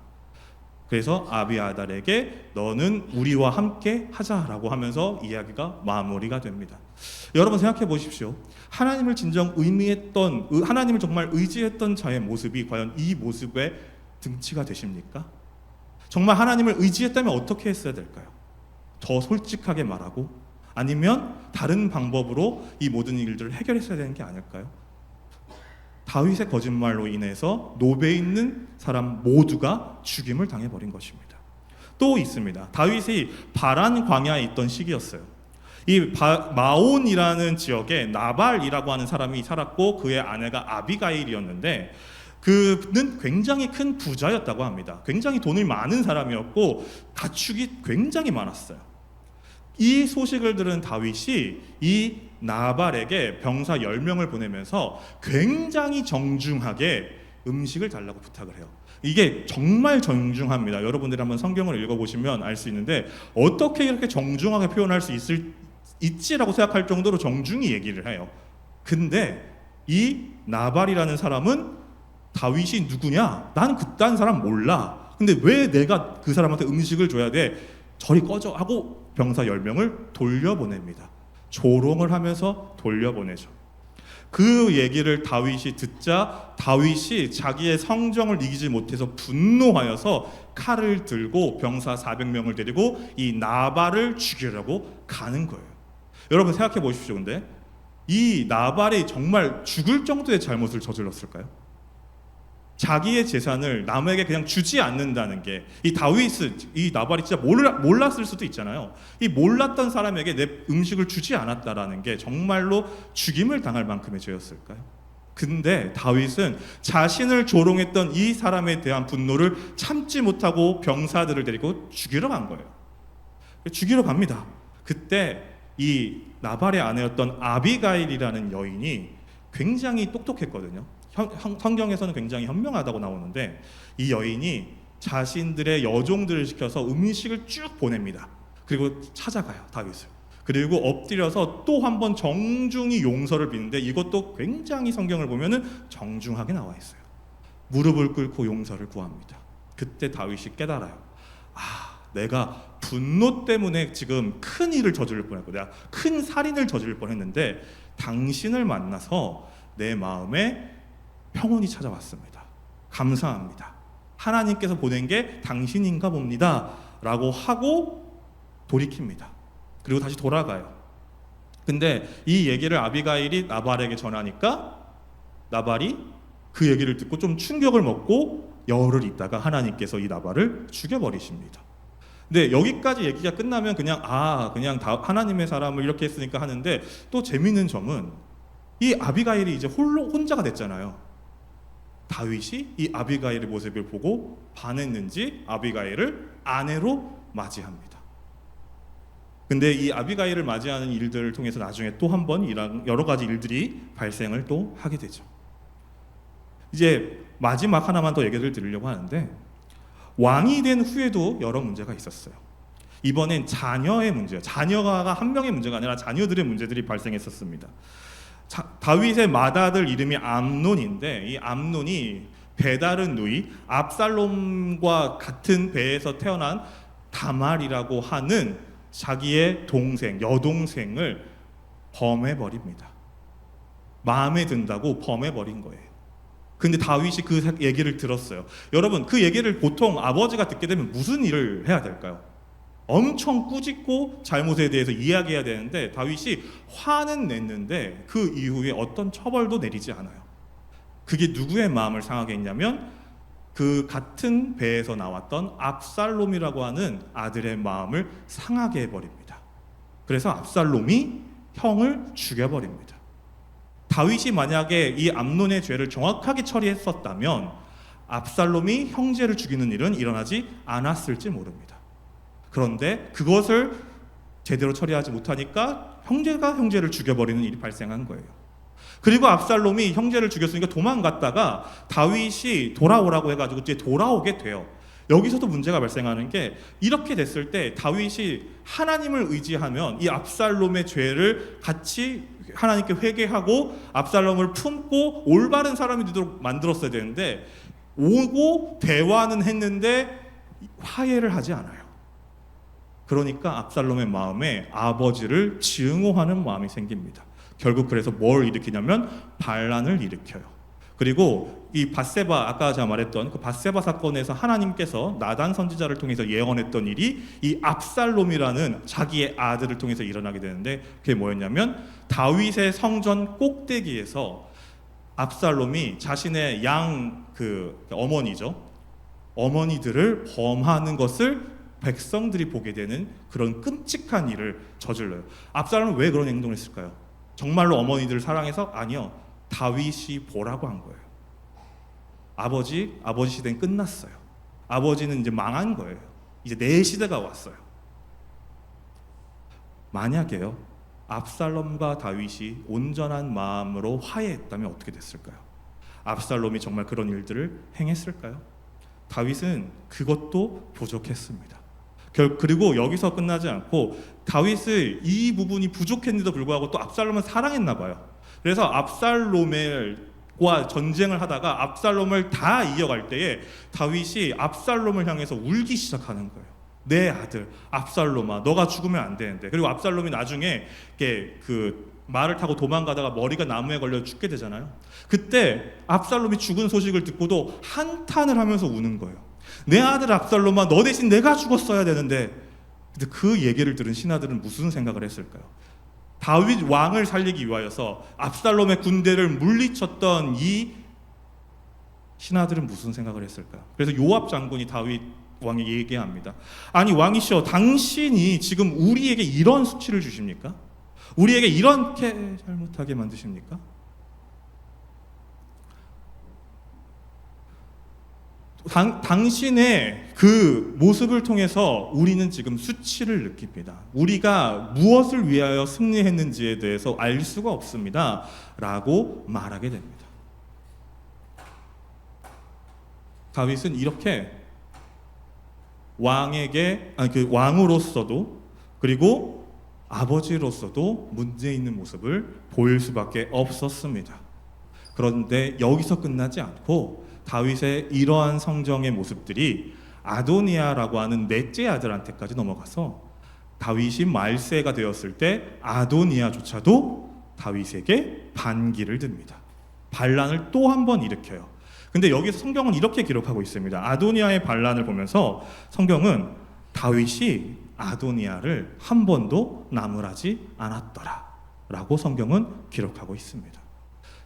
그래서 아비아달에게 너는 우리와 함께 하자라고 하면서 이야기가 마무리가 됩니다. 여러분 생각해 보십시오. 하나님을 진정 하나님을 정말 의지했던 자의 모습이 과연 이 모습의 등치가 되십니까? 정말 하나님을 의지했다면 어떻게 했어야 될까요? 더 솔직하게 말하고 아니면 다른 방법으로 이 모든 일들을 해결했어야 되는 게 아닐까요? 다윗의 거짓말로 인해서 노베에 있는 사람 모두가 죽임을 당해버린 것입니다. 또 있습니다. 다윗이 바란 광야에 있던 시기였어요. 이 마온이라는 지역에 나발이라고 하는 사람이 살았고 그의 아내가 아비가일이었는데 그는 굉장히 큰 부자였다고 합니다. 굉장히 돈을 많은 사람이었고 가축이 굉장히 많았어요. 이 소식을 들은 다윗이 이 나발에게 병사 10명을 보내면서 굉장히 정중하게 음식을 달라고 부탁을 해요. 이게 정말 정중합니다. 여러분들이 한번 성경을 읽어보시면 알 수 있는데 어떻게 이렇게 정중하게 표현할 수 있지라고 생각할 정도로 정중히 얘기를 해요. 근데 이 나발이라는 사람은 다윗이 누구냐? 나는 그딴 사람 몰라. 근데 왜 내가 그 사람한테 음식을 줘야 돼? 저리 꺼져 하고 병사 10명을 돌려보냅니다. 조롱을 하면서 돌려보내죠. 그 얘기를 다윗이 듣자 다윗이 자기의 성정을 이기지 못해서 분노하여서 칼을 들고 병사 400명을 데리고 이 나발을 죽이려고 가는 거예요. 여러분 생각해 보십시오. 근데 이 나발이 정말 죽을 정도의 잘못을 저질렀을까요? 자기의 재산을 남에게 그냥 주지 않는다는 게 이 나발이 진짜 몰랐을 수도 있잖아요. 이 몰랐던 사람에게 내 음식을 주지 않았다라는 게 정말로 죽임을 당할 만큼의 죄였을까요? 근데 다윗은 자신을 조롱했던 이 사람에 대한 분노를 참지 못하고 병사들을 데리고 죽이러 간 거예요. 죽이러 갑니다. 그때 이 나발의 아내였던 아비가일이라는 여인이 굉장히 똑똑했거든요. 성경에서는 굉장히 현명하다고 나오는데 이 여인이 자신들의 여종들을 시켜서 음식을 쭉 보냅니다. 그리고 찾아가요, 다윗을. 그리고 엎드려서 또 한 번 정중히 용서를 비는데 이것도 굉장히 성경을 보면은 정중하게 나와 있어요. 무릎을 꿇고 용서를 구합니다. 그때 다윗이 깨달아요. 아, 내가 분노 때문에 지금 큰 일을 저지를 뻔했고 내가 큰 살인을 저지를 뻔했는데 당신을 만나서 내 마음에 평온이 찾아왔습니다. 감사합니다. 하나님께서 보낸 게 당신인가 봅니다. 라고 하고 돌이킵니다. 그리고 다시 돌아가요. 근데 이 얘기를 아비가일이 나발에게 전하니까 나발이 그 얘기를 듣고 좀 충격을 먹고 열흘 있다가 하나님께서 이 나발을 죽여버리십니다. 근데 여기까지 얘기가 끝나면 그냥 하나님의 사람을 이렇게 했으니까 하는데 또 재밌는 점은 이 아비가일이 이제 혼자가 됐잖아요. 다윗이 이 아비가일의 모습을 보고 반했는지 아비가일을 아내로 맞이합니다. 근데 이 아비가일을 맞이하는 일들을 통해서 나중에 또 한 번 여러 가지 일들이 발생을 또 하게 되죠. 이제 마지막 하나만 더 얘기를 드리려고 하는데 왕이 된 후에도 여러 문제가 있었어요. 이번엔 자녀의 문제예요. 자녀가 한 명의 문제가 아니라 자녀들의 문제들이 발생했었습니다. 다윗의 맏아들 이름이 암논인데 이 암논이 베다른 누이 압살롬과 같은 배에서 태어난 다말이라고 하는 자기의 여동생을 범해버립니다. 마음에 든다고 범해버린 거예요. 근데 다윗이 그 얘기를 들었어요. 여러분 그 얘기를 보통 아버지가 듣게 되면 무슨 일을 해야 될까요? 엄청 꾸짖고 잘못에 대해서 이야기해야 되는데 다윗이 화는 냈는데 그 이후에 어떤 처벌도 내리지 않아요. 그게 누구의 마음을 상하게 했냐면 그 같은 배에서 나왔던 압살롬이라고 하는 아들의 마음을 상하게 해버립니다. 그래서 압살롬이 형을 죽여버립니다. 다윗이 만약에 이 암논의 죄를 정확하게 처리했었다면 압살롬이 형제를 죽이는 일은 일어나지 않았을지 모릅니다. 그런데 그것을 제대로 처리하지 못하니까 형제가 형제를 죽여버리는 일이 발생한 거예요. 그리고 압살롬이 형제를 죽였으니까 도망갔다가 다윗이 돌아오라고 해가지고 이제 돌아오게 돼요. 여기서도 문제가 발생하는 게 이렇게 됐을 때 다윗이 하나님을 의지하면 이 압살롬의 죄를 같이 하나님께 회개하고 압살롬을 품고 올바른 사람이 되도록 만들었어야 되는데 오고 대화는 했는데 화해를 하지 않아요. 그러니까 압살롬의 마음에 아버지를 증오하는 마음이 생깁니다. 결국 그래서 뭘 일으키냐면 반란을 일으켜요. 그리고 이 밧세바, 아까 제가 말했던 그 밧세바 사건에서 하나님께서 나단 선지자를 통해서 예언했던 일이 이 압살롬이라는 자기의 아들을 통해서 일어나게 되는데 그게 뭐였냐면 다윗의 성전 꼭대기에서 압살롬이 자신의 어머니죠. 어머니들을 범하는 것을 백성들이 보게 되는 그런 끔찍한 일을 저질러요. 압살롬은 왜 그런 행동을 했을까요? 정말로 어머니들을 사랑해서? 아니요. 다윗이 보라고 한 거예요. 아버지 시대는 끝났어요. 아버지는 이제 망한 거예요. 이제 내 시대가 왔어요. 만약에요, 압살롬과 다윗이 온전한 마음으로 화해했다면 어떻게 됐을까요? 압살롬이 정말 그런 일들을 행했을까요? 다윗은 그것도 부족했습니다. 그리고 여기서 끝나지 않고 다윗을 이 부분이 부족했는데도 불구하고 또 압살롬을 사랑했나 봐요. 그래서 압살롬과 전쟁을 하다가 압살롬을 다 이겨갈 때에 다윗이 압살롬을 향해서 울기 시작하는 거예요. 내 아들 압살롬아, 너가 죽으면 안 되는데. 그리고 압살롬이 나중에 그 말을 타고 도망가다가 머리가 나무에 걸려 죽게 되잖아요. 그때 압살롬이 죽은 소식을 듣고도 한탄을 하면서 우는 거예요. 내 아들 압살롬아, 너 대신 내가 죽었어야 되는데. 근데 그 얘기를 들은 신하들은 무슨 생각을 했을까요? 다윗 왕을 살리기 위하여서 압살롬의 군대를 물리쳤던 이 신하들은 무슨 생각을 했을까요? 그래서 요압 장군이 다윗 왕에게 얘기합니다. 아니 왕이시여, 당신이 지금 우리에게 이런 수치를 주십니까? 우리에게 이렇게 잘못하게 만드십니까? 당신의 그 모습을 통해서 우리는 지금 수치를 느낍니다. 우리가 무엇을 위하여 승리했는지에 대해서 알 수가 없습니다. 라고 말하게 됩니다. 다윗은 이렇게 왕으로서도 그리고 아버지로서도 문제 있는 모습을 보일 수밖에 없었습니다. 그런데 여기서 끝나지 않고 다윗의 이러한 성정의 모습들이 아도니아라고 하는 넷째 아들한테까지 넘어가서 다윗이 말세가 되었을 때 아도니아조차도 다윗에게 반기를 듭니다. 반란을 또 한 번 일으켜요. 근데 여기서 성경은 이렇게 기록하고 있습니다. 아도니아의 반란을 보면서 성경은 다윗이 아도니아를 한 번도 나무라지 않았더라 라고 성경은 기록하고 있습니다.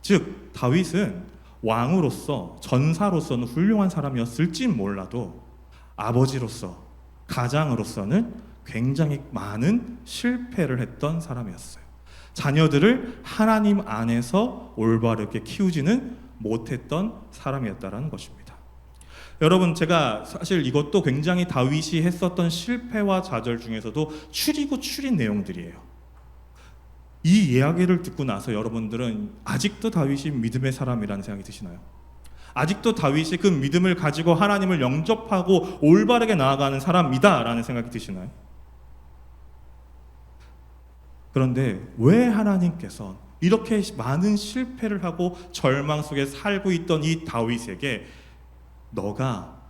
즉 다윗은 왕으로서 전사로서는 훌륭한 사람이었을지 몰라도 아버지로서 가장으로서는 굉장히 많은 실패를 했던 사람이었어요. 자녀들을 하나님 안에서 올바르게 키우지는 못했던 사람이었다는 것입니다. 여러분, 제가 사실 이것도 굉장히 다윗이 했었던 실패와 좌절 중에서도 추리고 추린 내용들이에요. 이 이야기를 듣고 나서 여러분들은 아직도 다윗이 믿음의 사람이라는 생각이 드시나요? 아직도 다윗이 그 믿음을 가지고 하나님을 영접하고 올바르게 나아가는 사람이다 라는 생각이 드시나요? 그런데 왜 하나님께서 이렇게 많은 실패를 하고 절망 속에 살고 있던 이 다윗에게 너가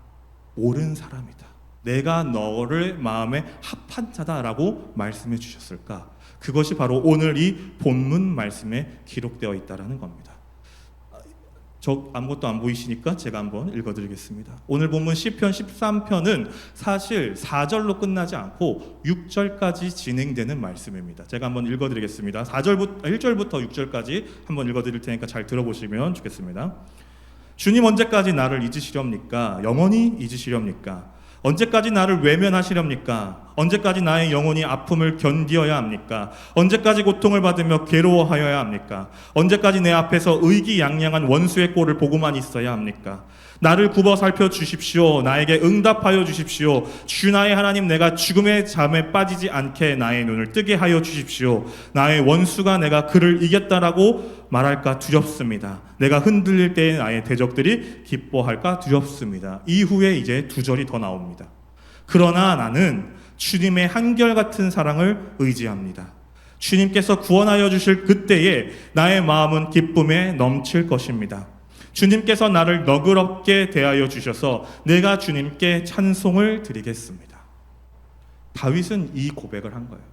옳은 사람이다, 내가 너를 마음에 합한 자다라고 말씀해 주셨을까? 그것이 바로 오늘 이 본문 말씀에 기록되어 있다라는 겁니다. 저 아무것도 안 보이시니까 제가 한번 읽어드리겠습니다. 오늘 본문 시편 13편은 사실 4절로 끝나지 않고 6절까지 진행되는 말씀입니다. 제가 한번 읽어드리겠습니다. 1절부터 6절까지 한번 읽어드릴 테니까 잘 들어보시면 좋겠습니다. 주님, 언제까지 나를 잊으시렵니까? 영원히 잊으시렵니까? 언제까지 나를 외면하시렵니까? 언제까지 나의 영혼이 아픔을 견디어야 합니까? 언제까지 고통을 받으며 괴로워하여야 합니까? 언제까지 내 앞에서 의기양양한 원수의 꼴을 보고만 있어야 합니까? 나를 굽어 살펴 주십시오. 나에게 응답하여 주십시오. 주 나의 하나님, 내가 죽음의 잠에 빠지지 않게 나의 눈을 뜨게 하여 주십시오. 나의 원수가 내가 그를 이겼다라고 말할까 두렵습니다. 내가 흔들릴 때에 나의 대적들이 기뻐할까 두렵습니다. 이후에 이제 2절이 더 나옵니다. 그러나 나는 주님의 한결같은 사랑을 의지합니다. 주님께서 구원하여 주실 그때에 나의 마음은 기쁨에 넘칠 것입니다. 주님께서 나를 너그럽게 대하여 주셔서 내가 주님께 찬송을 드리겠습니다. 다윗은 이 고백을 한 거예요.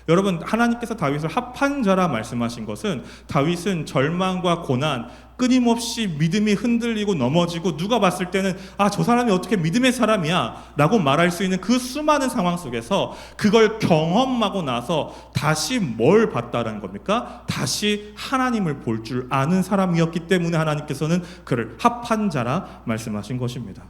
여러분, 하나님께서 다윗을 합한 자라 말씀하신 것은 다윗은 절망과 고난, 끊임없이 믿음이 흔들리고 넘어지고 누가 봤을 때는 저 사람이 어떻게 믿음의 사람이야 라고 말할 수 있는 그 수많은 상황 속에서 그걸 경험하고 나서 다시 뭘 봤다는 겁니까? 다시 하나님을 볼 줄 아는 사람이었기 때문에 하나님께서는 그를 합한 자라 말씀하신 것입니다.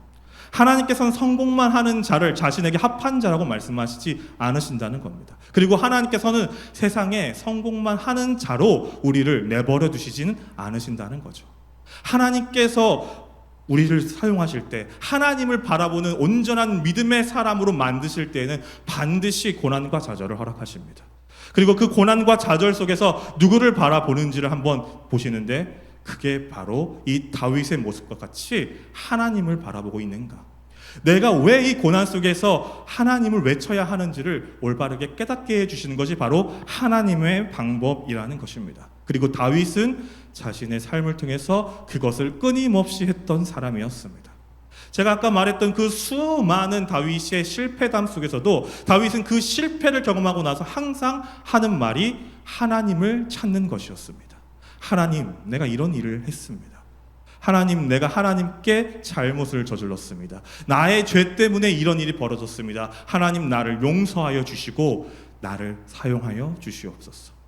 하나님께서는 성공만 하는 자를 자신에게 합한 자라고 말씀하시지 않으신다는 겁니다. 그리고 하나님께서는 세상에 성공만 하는 자로 우리를 내버려 두시지는 않으신다는 거죠. 하나님께서 우리를 사용하실 때, 하나님을 바라보는 온전한 믿음의 사람으로 만드실 때에는 반드시 고난과 좌절을 허락하십니다. 그리고 그 고난과 좌절 속에서 누구를 바라보는지를 한번 보시는데, 그게 바로 이 다윗의 모습과 같이 하나님을 바라보고 있는가? 내가 왜 이 고난 속에서 하나님을 외쳐야 하는지를 올바르게 깨닫게 해주시는 것이 바로 하나님의 방법이라는 것입니다. 그리고 다윗은 자신의 삶을 통해서 그것을 끊임없이 했던 사람이었습니다. 제가 아까 말했던 그 수많은 다윗의 실패담 속에서도 다윗은 그 실패를 경험하고 나서 항상 하는 말이 하나님을 찾는 것이었습니다. 하나님, 내가 이런 일을 했습니다. 하나님, 내가 하나님께 잘못을 저질렀습니다. 나의 죄 때문에 이런 일이 벌어졌습니다. 하나님, 나를 용서하여 주시고 나를 사용하여 주시옵소서.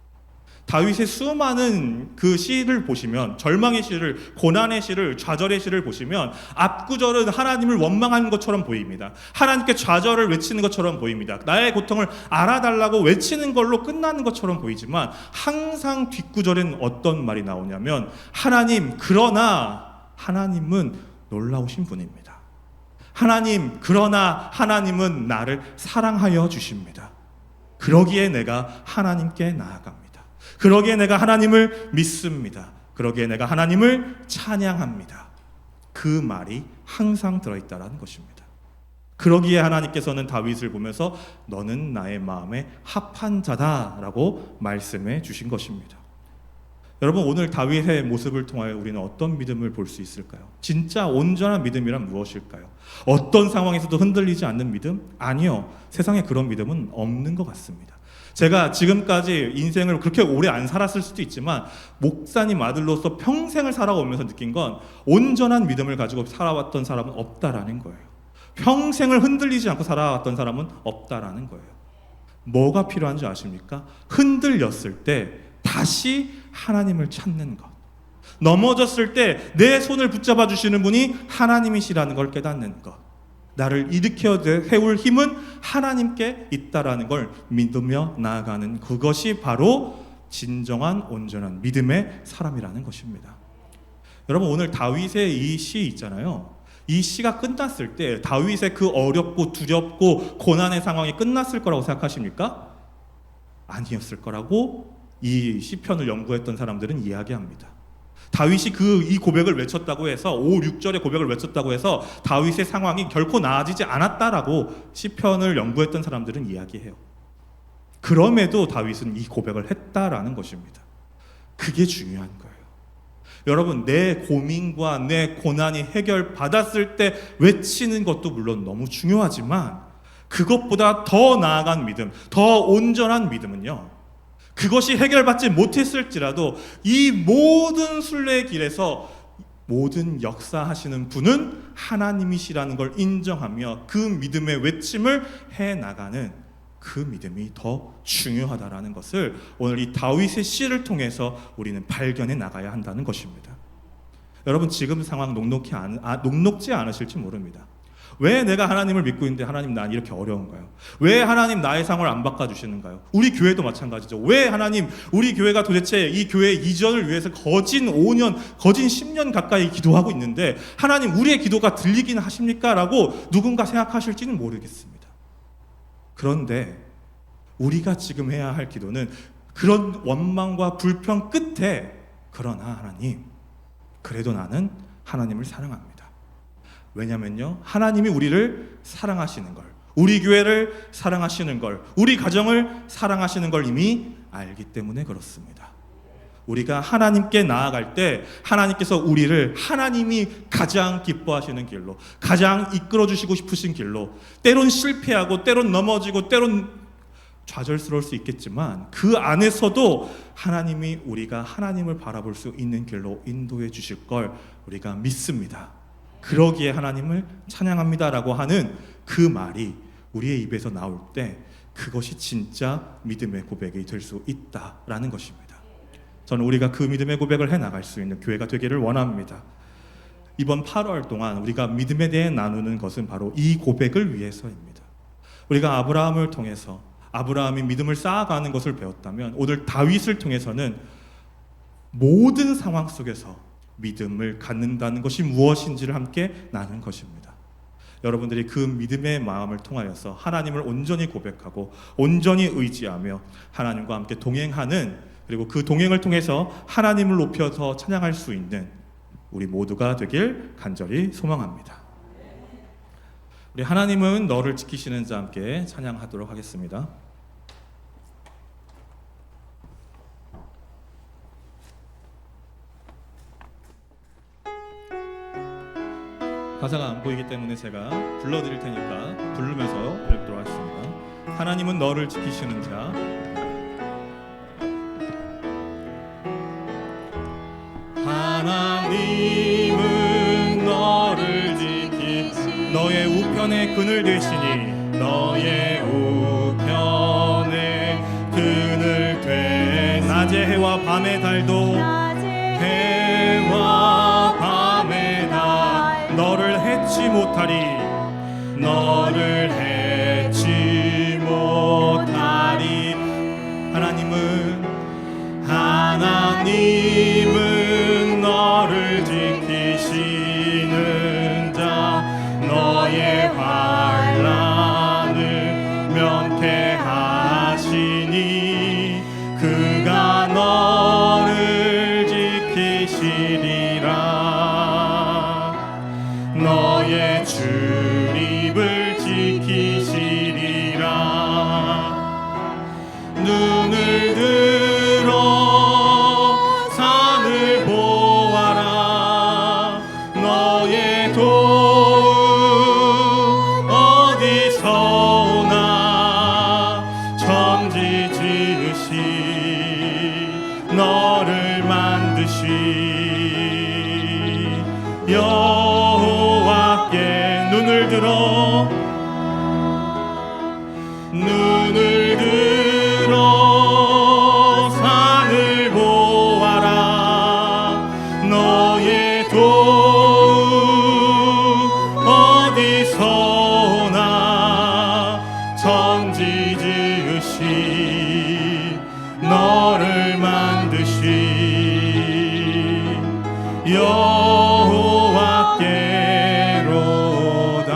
다윗의 수많은 그 시를 보시면, 절망의 시를, 고난의 시를, 좌절의 시를 보시면 앞구절은 하나님을 원망하는 것처럼 보입니다. 하나님께 좌절을 외치는 것처럼 보입니다. 나의 고통을 알아달라고 외치는 걸로 끝나는 것처럼 보이지만 항상 뒷구절엔 어떤 말이 나오냐면, 하나님, 그러나 하나님은 놀라우신 분입니다. 하나님, 그러나 하나님은 나를 사랑하여 주십니다. 그러기에 내가 하나님께 나아갑니다. 그러기에 내가 하나님을 믿습니다. 그러기에 내가 하나님을 찬양합니다. 그 말이 항상 들어있다는 것입니다. 그러기에 하나님께서는 다윗을 보면서 너는 나의 마음에 합한 자다라고 말씀해 주신 것입니다. 여러분, 오늘 다윗의 모습을 통하여 우리는 어떤 믿음을 볼 수 있을까요? 진짜 온전한 믿음이란 무엇일까요? 어떤 상황에서도 흔들리지 않는 믿음? 아니요. 세상에 그런 믿음은 없는 것 같습니다. 제가 지금까지 인생을 그렇게 오래 안 살았을 수도 있지만 목사님 아들로서 평생을 살아오면서 느낀 건 온전한 믿음을 가지고 살아왔던 사람은 없다라는 거예요. 평생을 흔들리지 않고 살아왔던 사람은 없다라는 거예요. 뭐가 필요한지 아십니까? 흔들렸을 때 다시 하나님을 찾는 것. 넘어졌을 때 내 손을 붙잡아 주시는 분이 하나님이시라는 걸 깨닫는 것. 나를 일으켜 세울 힘은 하나님께 있다라는 걸 믿으며 나아가는 그것이 바로 진정한 온전한 믿음의 사람이라는 것입니다. 여러분, 오늘 다윗의 이 시 있잖아요. 이 시가 끝났을 때 다윗의 그 어렵고 두렵고 고난의 상황이 끝났을 거라고 생각하십니까? 아니었을 거라고 이 시편을 연구했던 사람들은 이야기합니다. 다윗이 이 고백을 외쳤다고 해서 5, 6절의 고백을 외쳤다고 해서 다윗의 상황이 결코 나아지지 않았다라고 시편을 연구했던 사람들은 이야기해요. 그럼에도 다윗은 이 고백을 했다라는 것입니다. 그게 중요한 거예요. 여러분, 내 고민과 내 고난이 해결받았을 때 외치는 것도 물론 너무 중요하지만 그것보다 더 나아간 믿음, 더 온전한 믿음은요, 그것이 해결받지 못했을지라도 이 모든 순례의 길에서 모든 역사하시는 분은 하나님이시라는 걸 인정하며 그 믿음의 외침을 해나가는 그 믿음이 더 중요하다라는 것을 오늘 이 다윗의 시를 통해서 우리는 발견해 나가야 한다는 것입니다. 여러분, 지금 상황 녹록지 않으실지 모릅니다. 왜 내가 하나님을 믿고 있는데 하나님 난 이렇게 어려운가요? 왜 하나님 나의 상황을 안 바꿔주시는가요? 우리 교회도 마찬가지죠. 왜 하나님 우리 교회가 도대체 이 교회 이전을 위해서 거진 5년, 거진 10년 가까이 기도하고 있는데 하나님 우리의 기도가 들리긴 하십니까? 라고 누군가 생각하실지는 모르겠습니다. 그런데 우리가 지금 해야 할 기도는 그런 원망과 불평 끝에 그러나 하나님 그래도 나는 하나님을 사랑합니다. 왜냐면요 하나님이 우리를 사랑하시는 걸, 우리 교회를 사랑하시는 걸, 우리 가정을 사랑하시는 걸 이미 알기 때문에 그렇습니다. 우리가 하나님께 나아갈 때 하나님께서 우리를 하나님이 가장 기뻐하시는 길로, 가장 이끌어 주시고 싶으신 길로, 때론 실패하고 때론 넘어지고 때론 좌절스러울 수 있겠지만 그 안에서도 하나님이 우리가 하나님을 바라볼 수 있는 길로 인도해 주실 걸 우리가 믿습니다. 그러기에 하나님을 찬양합니다라고 하는 그 말이 우리의 입에서 나올 때 그것이 진짜 믿음의 고백이 될 수 있다라는 것입니다. 저는 우리가 그 믿음의 고백을 해나갈 수 있는 교회가 되기를 원합니다. 이번 8월 동안 우리가 믿음에 대해 나누는 것은 바로 이 고백을 위해서입니다. 우리가 아브라함을 통해서 아브라함이 믿음을 쌓아가는 것을 배웠다면 오늘 다윗을 통해서는 모든 상황 속에서 믿음을 갖는다는 것이 무엇인지를 함께 나눈 것입니다. 여러분들이 그 믿음의 마음을 통하여서 하나님을 온전히 고백하고 온전히 의지하며 하나님과 함께 동행하는, 그리고 그 동행을 통해서 하나님을 높여서 찬양할 수 있는 우리 모두가 되길 간절히 소망합니다. 우리 하나님은 너를 지키시는 자 함께 찬양하도록 하겠습니다. 가사가 안 보이기 때문에 제가 불러드릴 테니까 부르면서 읽도록 하겠습니다. 하나님은 너를 지키시는 자, 하나님은 너를 지키시니 너의 우편에 그늘 되시니 너의 우편에 그늘 되 낮의 해와 밤의 달도 해와 밤의 달 너를 해치 못하리 너를 해치 못하리. 하나님은 너를 지키시는 자 너의 환난을 면케하시니 그가 너를 지키시리라. 너의 출입을 지키시리라. 눈을 들어 산을 보아라. 너의 도움 어디서 오나. 천지 지으시 너를 만드시 여호와께 눈을 들어 산을 보아라. 너의 도움 어디서 오나. 천지 지으시 너를 만드시 여호와께로다.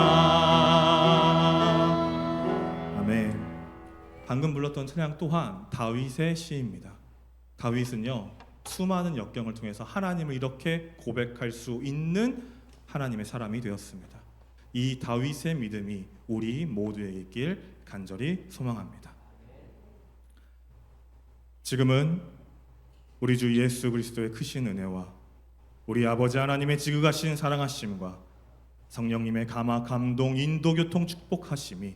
아멘. 방금 불렀던 찬양 또한 다윗의 시입니다. 다윗은요 수많은 역경을 통해서 하나님을 이렇게 고백할 수 있는 하나님의 사람이 되었습니다. 이 다윗의 믿음이 우리 모두에게 있길 간절히 소망합니다. 지금은 우리 주 예수 그리스도의 크신 은혜와 우리 아버지 하나님의 지극하신 사랑하심과 성령님의 감화 감동 인도 교통 축복하심이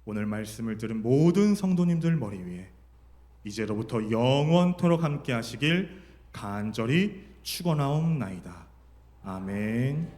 오늘 말씀을 들은 모든 성도님들 머리 위에 이제로부터 영원토록 함께 하시길 간절히 축원하옵나이다. 아멘.